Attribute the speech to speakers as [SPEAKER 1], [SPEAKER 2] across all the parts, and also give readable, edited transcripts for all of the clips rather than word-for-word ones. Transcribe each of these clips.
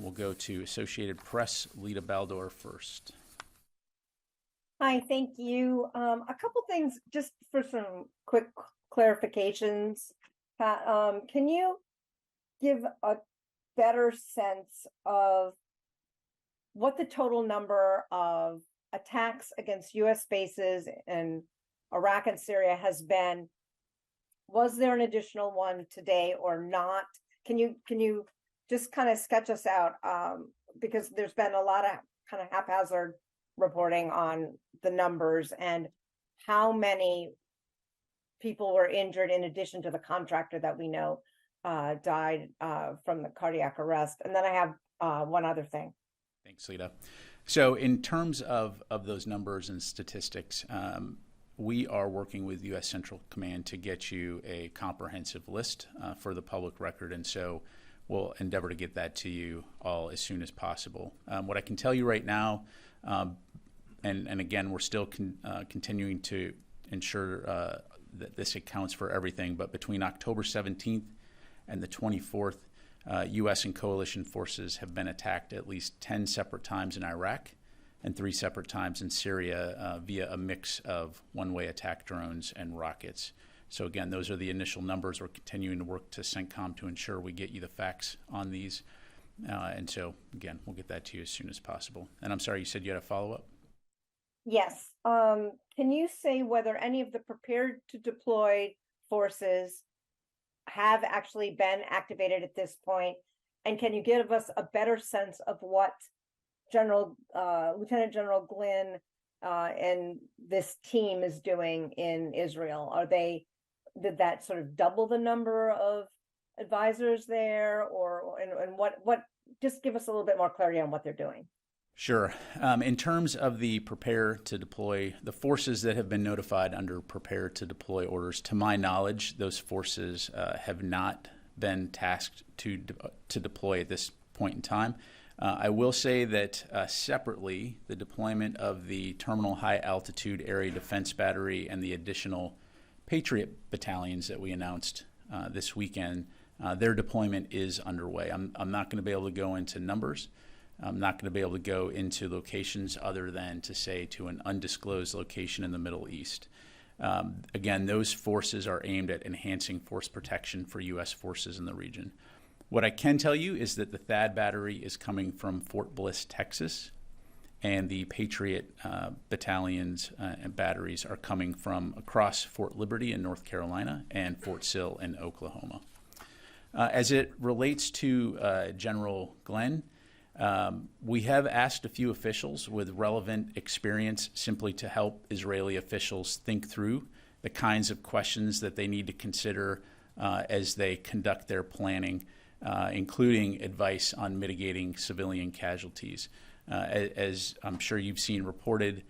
[SPEAKER 1] We'll go to Associated Press, Lita Baldor first.
[SPEAKER 2] Hi, thank you. A couple things just for some quick clarifications. Pat, can you give a better sense of what the total number of attacks against U.S. bases in Iraq and Syria has been? Was there an additional one today or not? Can you just kind of sketch us out? Because there's been a lot of kind of haphazard reporting on the numbers and how many people were injured in addition to the contractor that we know died from the cardiac arrest. And then I have one other thing.
[SPEAKER 1] Thanks, Lita. So in terms of those numbers and statistics, we are working with U.S. Central Command to get you a comprehensive list for the public record. And so we'll endeavor to get that to you all as soon as possible. What I can tell you right now, and again, we're still continuing to ensure that this accounts for everything, but between October 17th and the 24th, U.S. and coalition forces have been attacked at least 10 separate times in Iraq and 3 separate times in Syria via a mix of one-way attack drones and rockets. So again, those are the initial numbers. We're continuing to work to CENTCOM to ensure we get you the facts on these. And so again, we'll get that to you as soon as possible. And I'm sorry, you said you had a follow-up?
[SPEAKER 2] Yes. Can you say whether any of the prepared to deploy forces have actually been activated at this point? And can you give us a better sense of what Lieutenant General Glynn and this team is doing in Israel? Did that sort of double the number of advisors there, and what? Just give us a little bit more clarity on what they're doing.
[SPEAKER 1] Sure. In terms of the prepare to deploy, the forces that have been notified under prepare to deploy orders, to my knowledge, those forces have not been tasked to deploy at this point in time. I will say that separately, the deployment of the Terminal High Altitude Area Defense Battery and the additional Patriot battalions that we announced this weekend, their deployment is underway. I'm not going to be able to go into numbers. I'm not going to be able to go into locations other than to say to an undisclosed location in the Middle East. Again, those forces are aimed at enhancing force protection for U.S. forces in the region. What I can tell you is that the THAAD battery is coming from Fort Bliss, Texas, and the Patriot battalions and batteries are coming from across Fort Liberty in North Carolina and Fort Sill in Oklahoma. As it relates to General Glenn, we have asked a few officials with relevant experience simply to help Israeli officials think through the kinds of questions that they need to consider as they conduct their planning, including advice on mitigating civilian casualties. As I'm sure you've seen reported,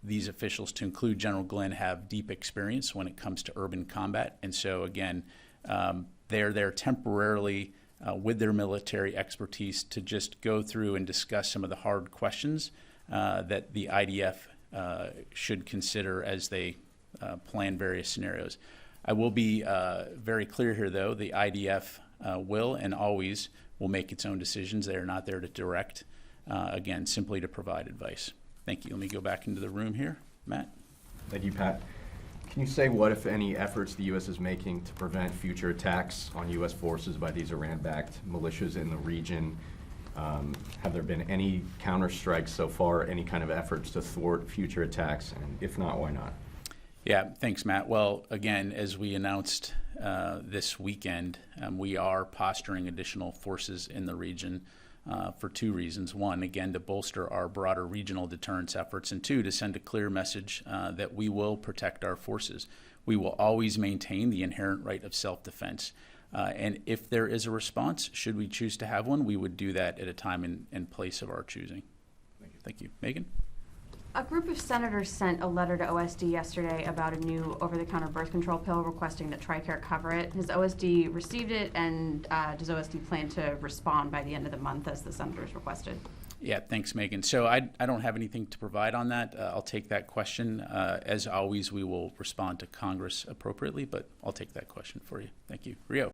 [SPEAKER 1] these officials, to include General Glenn, have deep experience when it comes to urban combat. And so, again, they're there temporarily with their military expertise to just go through and discuss some of the hard questions that the IDF should consider as they plan various scenarios. I will be very clear here, though. The IDF will and always will make its own decisions. They are not there to direct, again, simply to provide advice. Thank you. Let me go back into the room here. Matt?
[SPEAKER 3] Thank you, Pat. Can you say what, if any, efforts the U.S. is making to prevent future attacks on U.S. forces by these Iran-backed militias in the region? Have there been any counterstrikes so far, any kind of efforts to thwart future attacks? And if not, why not?
[SPEAKER 1] Yeah, thanks, Matt. Well, again, as we announced this weekend, we are posturing additional forces in the region for 2 reasons. 1, again, to bolster our broader regional deterrence efforts, and 2, to send a clear message that we will protect our forces. We will always maintain the inherent right of self-defense. And if there is a response, should we choose to have one, we would do that at a time and place of our choosing. Thank you. Megan?
[SPEAKER 4] A group of senators sent a letter to OSD yesterday about a new over-the-counter birth control pill requesting that TRICARE cover it. Has OSD received it, and does OSD plan to respond by the end of the month as the senators requested?
[SPEAKER 1] Yeah, thanks, Megan. So I don't have anything to provide on that. I'll take that question. As always, we will respond to Congress appropriately, but I'll take that question for you. Thank you. Rio.